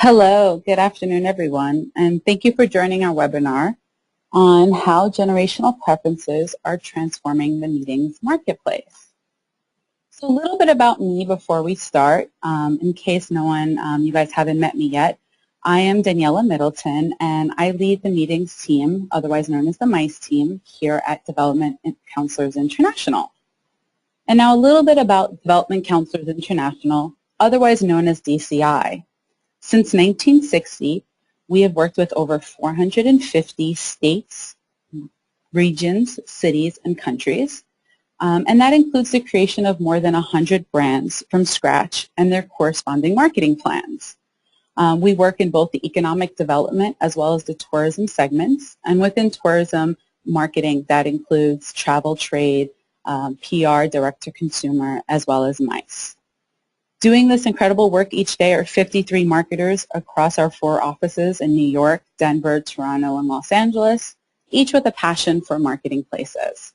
Hello, good afternoon everyone, and thank you for joining our webinar on how generational preferences are transforming the meetings marketplace. So a little bit about me before we start, in case you guys haven't met me yet. I am Daniella Middleton, and I lead the meetings team, otherwise known as the MICE team, here at Development Counselors International. And now a little bit about Development Counselors International, otherwise known as DCI. Since 1960, we have worked with over 450 states, regions, cities, and countries, and that includes the creation of more than 100 brands from scratch and their corresponding marketing plans. We work in both the economic development as well as the tourism segments, and within tourism marketing, that includes travel, trade, PR, direct-to-consumer, as well as MICE. Doing this incredible work each day are 53 marketers across our 4 offices in New York, Denver, Toronto, and Los Angeles, each with a passion for marketing places.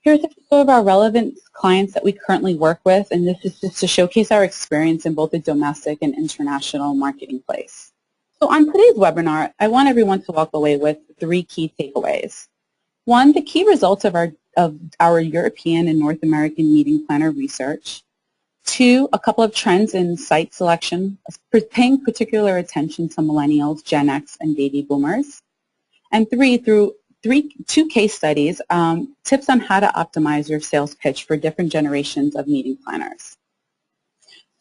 Here's a few of our relevant clients that we currently work with, and this is just to showcase our experience in both the domestic and international marketing place. So on today's webinar, I want everyone to walk away with 3 key takeaways. 1, the key results of our European and North American meeting planner research. 2, a couple of trends in site selection, paying particular attention to millennials, Gen X, and baby boomers. And 3, through 2 case studies, tips on how to optimize your sales pitch for different generations of meeting planners.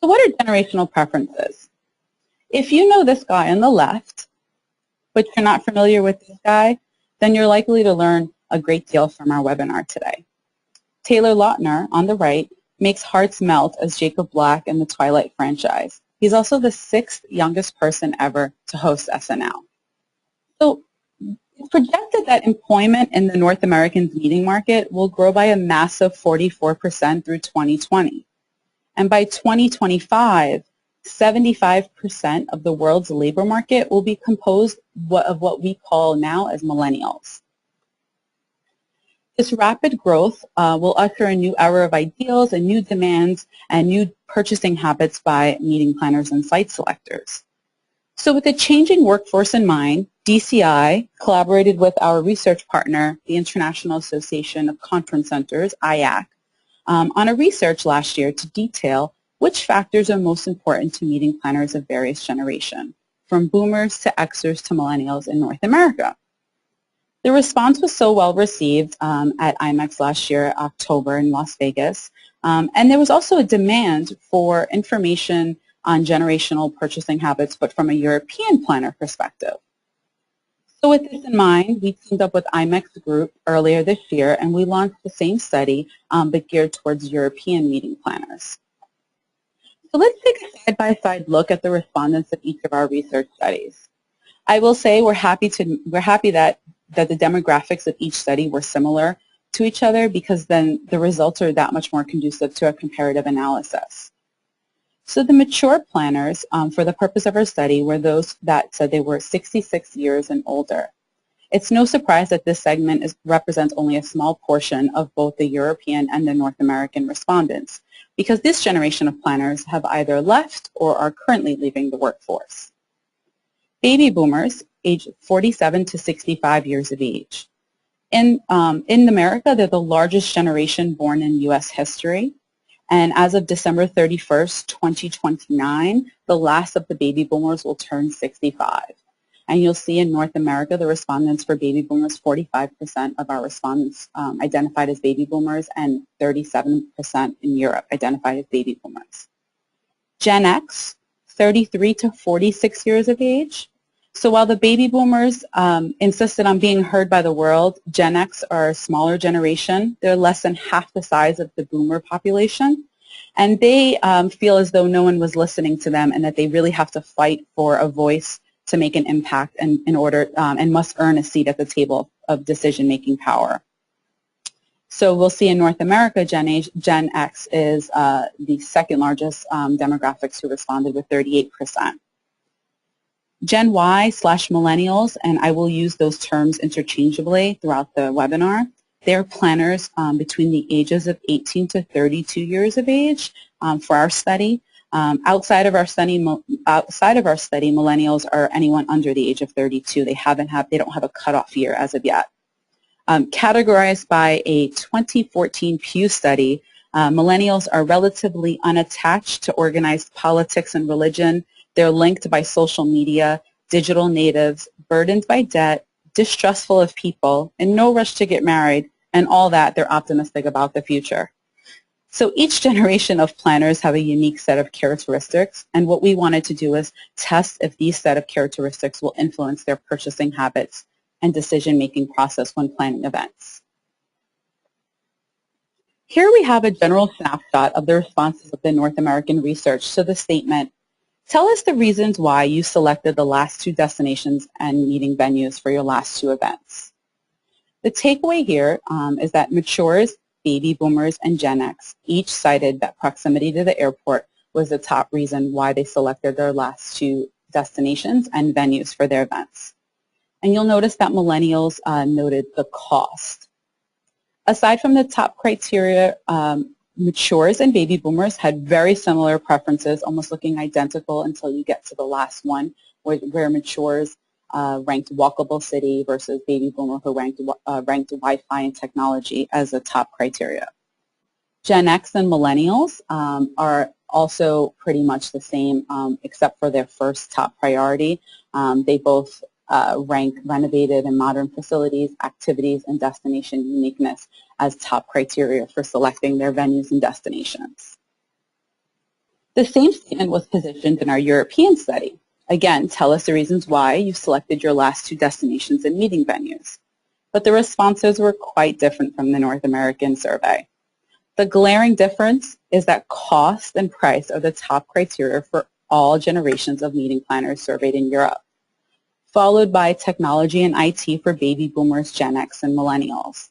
So what are generational preferences? If you know this guy on the left, but you're not familiar with this guy, then you're likely to learn a great deal from our webinar today. Taylor Lautner on the right makes hearts melt as Jacob Black in the Twilight franchise. He's also the 6th youngest person ever to host SNL. So it's projected that employment in the North American meeting market will grow by a massive 44% through 2020. And by 2025, 75% of the world's labor market will be composed of what we call now as millennials. This rapid growth will usher a new era of ideals and new demands and new purchasing habits by meeting planners and site selectors. So with the changing workforce in mind, DCI collaborated with our research partner, the International Association of Conference Centers, IAC, on a research last year to detail which factors are most important to meeting planners of various generations, from boomers to Xers to millennials in North America. The response was so well received at IMEX last year, October in Las Vegas, and there was also a demand for information on generational purchasing habits, but from a European planner perspective. So with this in mind, we teamed up with IMEX Group earlier this year, and we launched the same study, but geared towards European meeting planners. So let's take a side-by-side look at the respondents of each of our research studies. I will say we're happy that the demographics of each study were similar to each other, because then the results are that much more conducive to a comparative analysis. So the mature planners, for the purpose of our study, were those that said they were 66 years and older. It's no surprise that this segment represents only a small portion of both the European and the North American respondents, because this generation of planners have either left or are currently leaving the workforce. Baby boomers, aged 47 to 65 years of age. In America, they're the largest generation born in U.S. history. And as of December 31st, 2029, the last of the baby boomers will turn 65. And you'll see in North America, the respondents for baby boomers, 45% of our respondents identified as baby boomers, and 37% in Europe identified as baby boomers. Gen X, 33 to 46 years of age. So while the baby boomers insisted on being heard by the world, Gen X are a smaller generation. They're less than half the size of the boomer population. And they feel as though no one was listening to them, and that they really have to fight for a voice to make an impact and must earn a seat at the table of decision-making power. So we'll see in North America, Gen X is the second largest demographics who responded with 38%. Gen Y/millennials, and I will use those terms interchangeably throughout the webinar, they're planners between the ages of 18 to 32 years of age for our study. Outside of our study, millennials are anyone under the age of 32. They don't have a cutoff year as of yet. Categorized by a 2014 Pew study, millennials are relatively unattached to organized politics and religion. They're linked by social media, digital natives, burdened by debt, distrustful of people, in no rush to get married, and all that, they're optimistic about the future. So each generation of planners have a unique set of characteristics, and what we wanted to do is test if these set of characteristics will influence their purchasing habits and decision-making process when planning events. Here we have a general snapshot of the responses of the North American research to the statement, "Tell us the reasons why you selected the last two destinations and meeting venues for your last two events." The takeaway here is that matures, baby boomers, and Gen X each cited that proximity to the airport was the top reason why they selected their last two destinations and venues for their events. And you'll notice that millennials noted the cost. Aside from the top criteria, matures and baby boomers had very similar preferences, almost looking identical until you get to the last one, where matures ranked walkable city versus baby boomer who ranked Wi-Fi and technology as a top criteria. Gen X and millennials are also pretty much the same except for their first top priority. They both rank renovated and modern facilities, activities, and destination uniqueness as top criteria for selecting their venues and destinations. The same statement was positioned in our European study. Again, tell us the reasons why you selected your last two destinations and meeting venues. But the responses were quite different from the North American survey. The glaring difference is that cost and price are the top criteria for all generations of meeting planners surveyed in Europe, followed by technology and IT for baby boomers, Gen X, and millennials.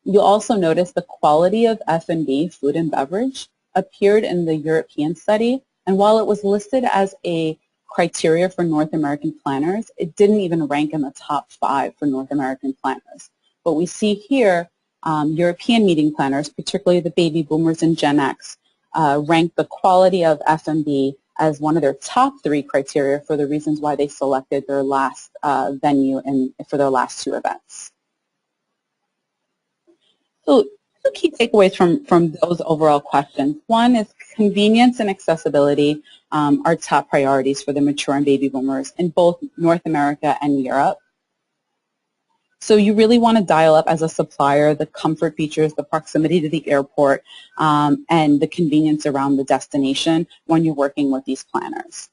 You'll also notice the quality of F&B, food and beverage, appeared in the European study, and while it was listed as a criteria for North American planners, it didn't even rank in the top 5 for North American planners. But we see here, European meeting planners, particularly the baby boomers and Gen X, rank the quality of F&B as one of their top 3 criteria for the reasons why they selected their last venue and for their last 2 events. So two key takeaways from those overall questions. One is convenience and accessibility are top priorities for the mature and baby boomers in both North America and Europe. So you really want to dial up as a supplier the comfort features, the proximity to the airport, and the convenience around the destination when you're working with these planners.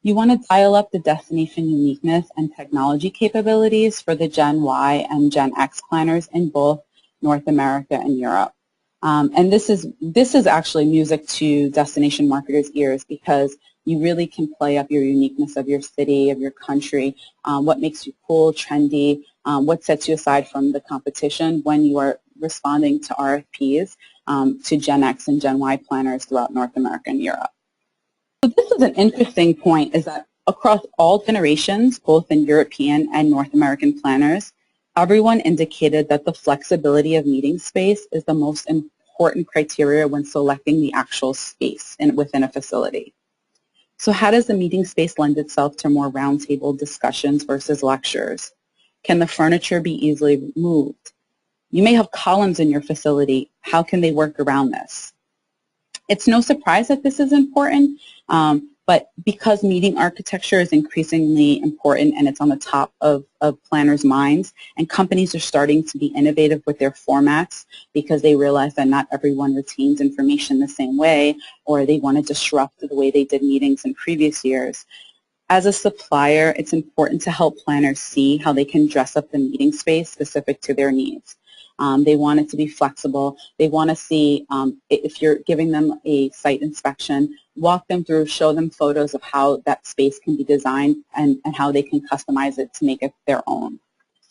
You want to dial up the destination uniqueness and technology capabilities for the Gen Y and Gen X planners in both North America and Europe. And this is actually music to destination marketers' ears because you really can play up your uniqueness of your city, of your country, what makes you cool, trendy, what sets you aside from the competition when you are responding to RFPs to Gen X and Gen Y planners throughout North America and Europe. So this is an interesting point, is that across all generations, both in European and North American planners, everyone indicated that the flexibility of meeting space is the most important criteria when selecting the actual space within a facility. So how does the meeting space lend itself to more roundtable discussions versus lectures? Can the furniture be easily moved? You may have columns in your facility. How can they work around this? It's no surprise that this is important, but because meeting architecture is increasingly important and it's on the top of planners' minds, and companies are starting to be innovative with their formats because they realize that not everyone retains information the same way, or they want to disrupt the way they did meetings in previous years. As a supplier, it's important to help planners see how they can dress up the meeting space specific to their needs. They want it to be flexible. They want to see, if you're giving them a site inspection, walk them through, show them photos of how that space can be designed and how they can customize it to make it their own.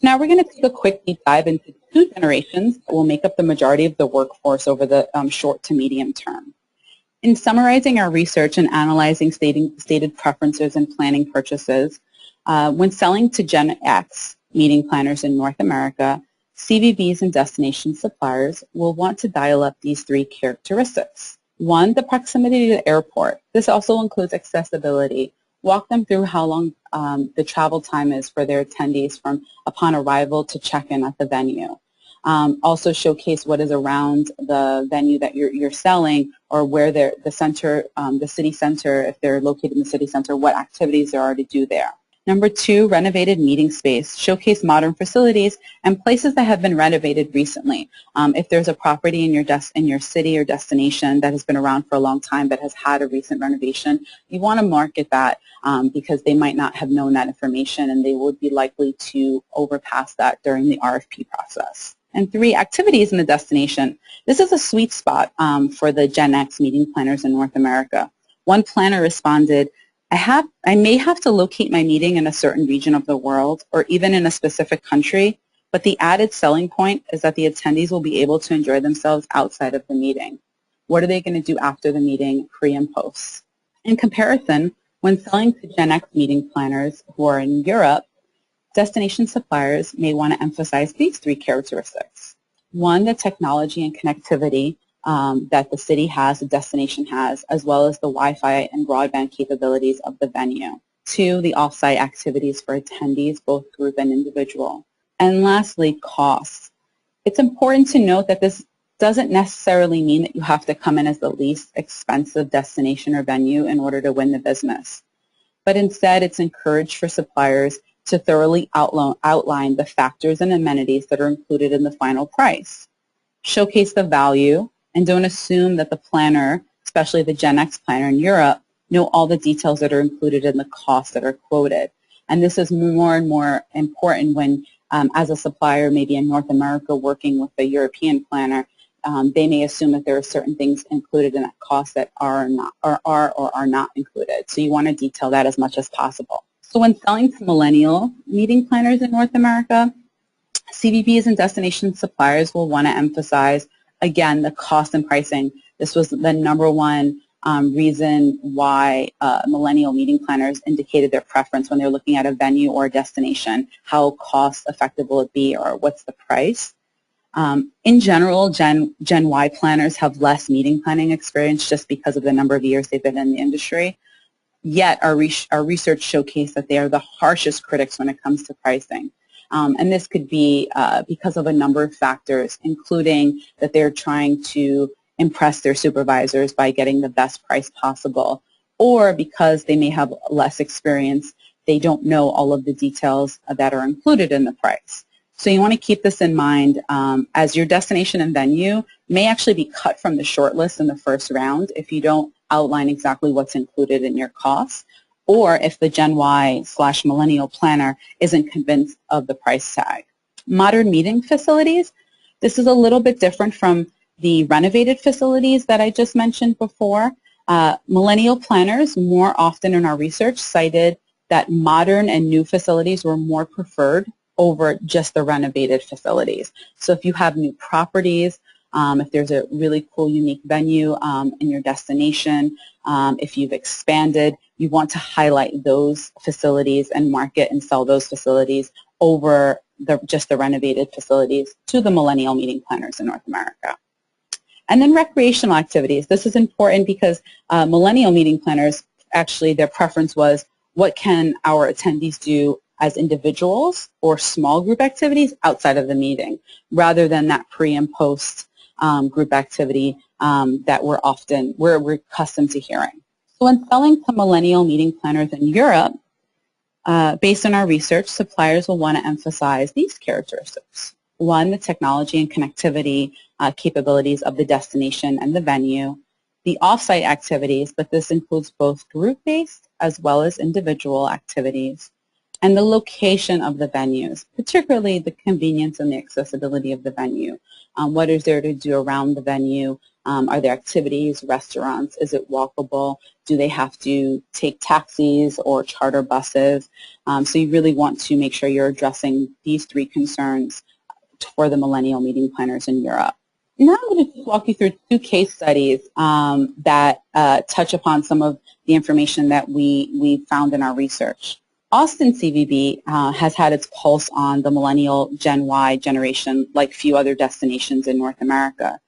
Now we're going to take a quick deep dive into 2 generations that will make up the majority of the workforce over the short to medium term. In summarizing our research and analyzing stated preferences and planning purchases, when selling to Gen X meeting planners in North America, CVBs and destination suppliers will want to dial up these 3 characteristics. One, the proximity to the airport. This also includes accessibility. Walk them through how long the travel time is for their attendees from upon arrival to check-in at the venue. Also showcase what is around the venue that you're selling, or where the center, the city center, if they're located in the city center, what activities there are to do there. Number two, renovated meeting space. Showcase modern facilities and places that have been renovated recently. If there's a property in your city or destination that has been around for a long time but has had a recent renovation, you want to market that because they might not have known that information, and they would be likely to overpass that during the RFP process. And three, activities in the destination. This is a sweet spot for the Gen X meeting planners in North America. One planner responded, I may have to locate my meeting in a certain region of the world or even in a specific country, but the added selling point is that the attendees will be able to enjoy themselves outside of the meeting. What are they going to do after the meeting, pre and post? In comparison, when selling to Gen X meeting planners who are in Europe, destination suppliers may want to emphasize these three characteristics. One, the technology and connectivity that the city has, the destination has, as well as the Wi-Fi and broadband capabilities of the venue. Two, the off-site activities for attendees, both group and individual. And lastly, costs. It's important to note that this doesn't necessarily mean that you have to come in as the least expensive destination or venue in order to win the business. But instead, it's encouraged for suppliers to thoroughly outline the factors and amenities that are included in the final price. Showcase the value, and don't assume that the planner, especially the Gen X planner in Europe, know all the details that are included in the costs that are quoted. And this is more and more important when, as a supplier, maybe in North America working with a European planner, they may assume that there are certain things included in that cost that are or are not included. So you want to detail that as much as possible. So when selling to millennial meeting planners in North America, CVBs and destination suppliers will want to emphasize, again, the cost and pricing. This was the #1 reason why millennial meeting planners indicated their preference when they're looking at a venue or a destination. How cost effective will it be, or what's the price? In general, Gen Y planners have less meeting planning experience just because of the number of years they've been in the industry. Yet our research showcased that they are the harshest critics when it comes to pricing. And this could be because of a number of factors, including that they're trying to impress their supervisors by getting the best price possible, or because they may have less experience, they don't know all of the details that are included in the price. So you want to keep this in mind, as your destination and venue may actually be cut from the shortlist in the first round if you don't outline exactly what's included in your costs, or if the Gen Y/millennial planner isn't convinced of the price tag. Modern meeting facilities, this is a little bit different from the renovated facilities that I just mentioned before. Millennial planners more often in our research cited that modern and new facilities were more preferred over just the renovated facilities. So if you have new properties, if there's a really cool, unique venue in your destination, if you've expanded, you want to highlight those facilities and market and sell those facilities over just the renovated facilities to the millennial meeting planners in North America. And then recreational activities. This is important because millennial meeting planners, actually their preference was, what can our attendees do as individuals or small group activities outside of the meeting, rather than that pre and post group activity that we're accustomed to hearing. So when selling to millennial meeting planners in Europe, based on our research, suppliers will want to emphasize these characteristics. One, the technology and connectivity capabilities of the destination and the venue, the off-site activities, but this includes both group-based as well as individual activities, and the location of the venues, particularly the convenience and the accessibility of the venue. What is there to do around the venue? Are there activities, restaurants? Is it walkable? Do they have to take taxis or charter buses? So you really want to make sure you're addressing these three concerns for the millennial meeting planners in Europe. Now I'm going to walk you through two case studies that touch upon some of the information that we found in our research. Austin CVB has had its pulse on the millennial Gen Y generation like few other destinations in North America.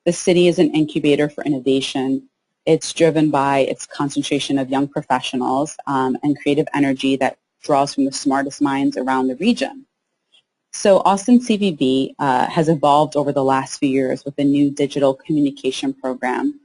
The city is an incubator for innovation. It's driven by its concentration of young professionals and creative energy that draws from the smartest minds around the region. So Austin CVB has evolved over the last few years with a new digital communication program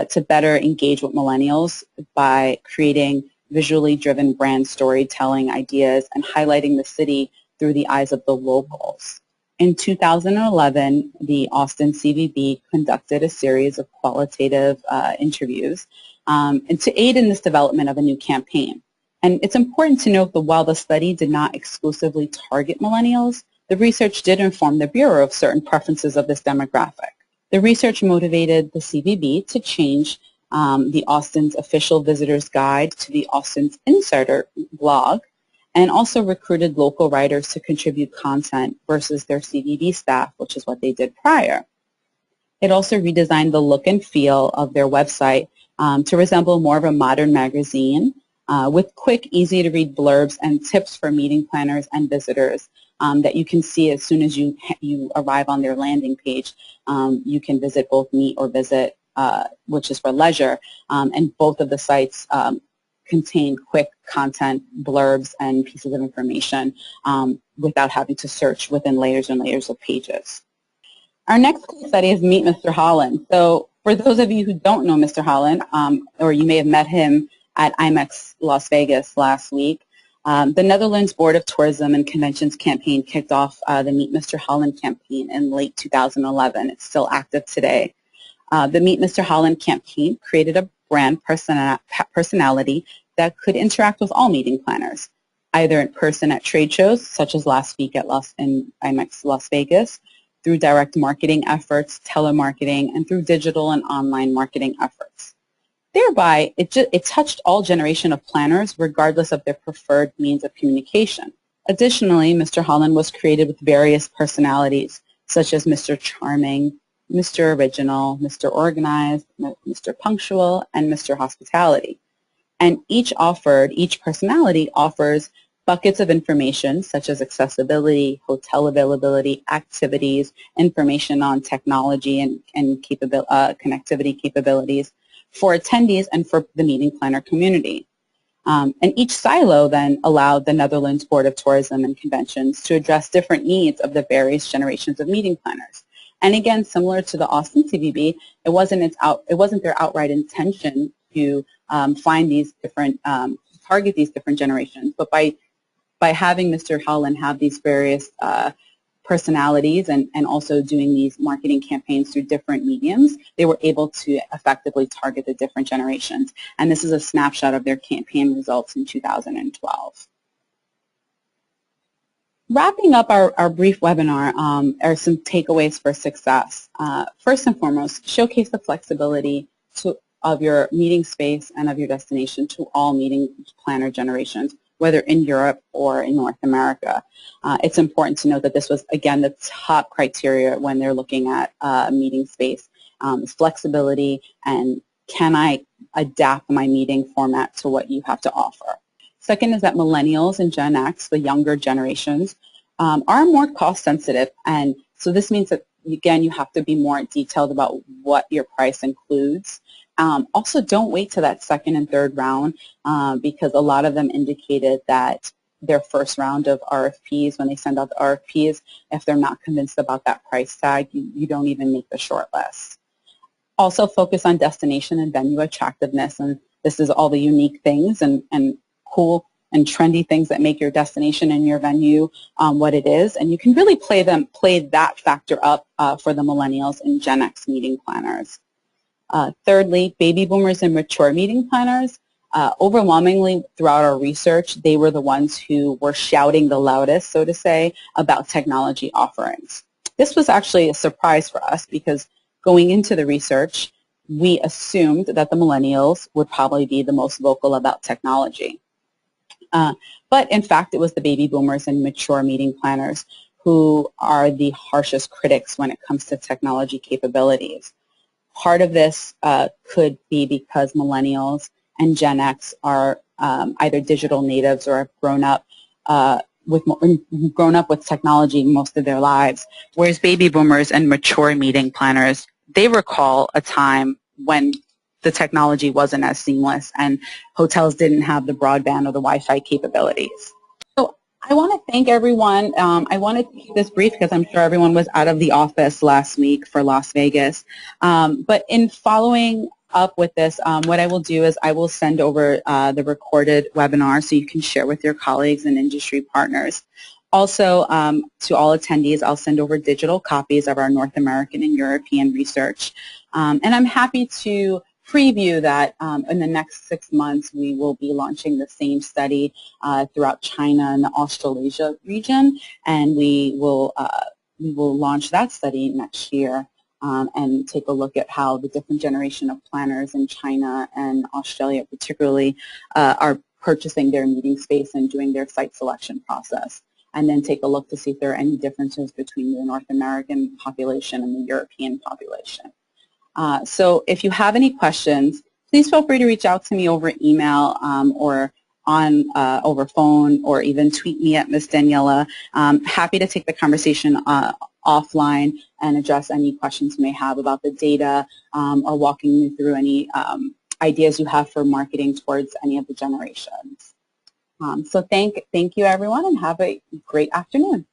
to better engage with millennials by creating visually driven brand storytelling ideas and highlighting the city through the eyes of the locals. In 2011, the Austin CVB conducted a series of qualitative interviews and to aid in this development of a new campaign. And it's important to note that while the study did not exclusively target millennials, the research did inform the Bureau of certain preferences of this demographic. The research motivated the CVB to change the Austin's official visitor's guide to the Austin's Insider blog, and also recruited local writers to contribute content versus their CVB staff, which is what they did prior. It also redesigned the look and feel of their website to resemble more of a modern magazine with quick, easy-to-read blurbs and tips for meeting planners and visitors that you can see as soon as you arrive on their landing page. You can visit both Meet or Visit, which is for leisure, and both of the sites contain quick content, blurbs, and pieces of information without having to search within layers and layers of pages. Our next case study is Meet Mr. Holland. So for those of you who don't know Mr. Holland, or you may have met him at IMEX Las Vegas last week, the Netherlands Board of Tourism and Conventions campaign kicked off the Meet Mr. Holland campaign in late 2011. It's still active today. The Meet Mr. Holland campaign created a brand personality that could interact with all meeting planners, either in person at trade shows, such as last week at IMEX Las Vegas, through direct marketing efforts, telemarketing, and through digital and online marketing efforts. Thereby, it touched all generation of planners, regardless of their preferred means of communication. Additionally, Mr. Holland was created with various personalities, such as Mr. Charming, Mr. Original, Mr. Organized, Mr. Punctual, and Mr. Hospitality. And each personality offers buckets of information such as accessibility, hotel availability, activities, information on technology and connectivity capabilities for attendees and for the meeting planner community. And each silo then allowed the Netherlands Board of Tourism and Conventions to address different needs of the various generations of meeting planners. And again, similar to the Austin CVB, it wasn't their outright intention to find these different, target these different generations, but by having Mr. Holland have these various personalities and also doing these marketing campaigns through different mediums, they were able to effectively target the different generations. And this is a snapshot of their campaign results in 2012. Wrapping up our brief webinar are some takeaways for success. First and foremost, showcase the flexibility of your meeting space and of your destination to all meeting planner generations, whether in Europe or in North America. It's important to note that this was, again, the top criteria when they're looking at meeting space, is flexibility and can I adapt my meeting format to what you have to offer. Second is that millennials and Gen X, the younger generations, are more cost sensitive, and so this means that, again, you have to be more detailed about what your price includes. Also, don't wait to that second and third round because a lot of them indicated that their first round of RFPs, when they send out the RFPs, if they're not convinced about that price tag, you don't even make the short list. Also, focus on destination and venue attractiveness, and this is all the unique things and cool and trendy things that make your destination and your venue what it is, and you can really play that factor up for the millennials and Gen X meeting planners. Thirdly, baby boomers and mature meeting planners. Overwhelmingly throughout our research, they were the ones who were shouting the loudest, so to say, about technology offerings. This was actually a surprise for us because going into the research, we assumed that the millennials would probably be the most vocal about technology. But in fact, it was the baby boomers and mature meeting planners who are the harshest critics when it comes to technology capabilities. Part of this could be because millennials and Gen X are either digital natives or have grown up with technology most of their lives, whereas baby boomers and mature meeting planners they recall a time when the technology wasn't as seamless and hotels didn't have the broadband or the Wi-Fi capabilities. So I want to thank everyone. I wanted to keep this brief because I'm sure everyone was out of the office last week for Las Vegas. But in following up with this, what I will do is I will send over the recorded webinar so you can share with your colleagues and industry partners. Also, to all attendees, I'll send over digital copies of our North American and European research. And I'm happy to preview that in the next 6 months we will be launching the same study throughout China and the Australasia region, and we will launch that study next year and take a look at how the different generation of planners in China and Australia particularly are purchasing their meeting space and doing their site selection process, and then take a look to see if there are any differences between the North American population and the European population. So if you have any questions, please feel free to reach out to me over email or on over phone, or even tweet me at MsDaniella. Happy to take the conversation offline and address any questions you may have about the data or walking you through any ideas you have for marketing towards any of the generations. So thank you everyone, and have a great afternoon.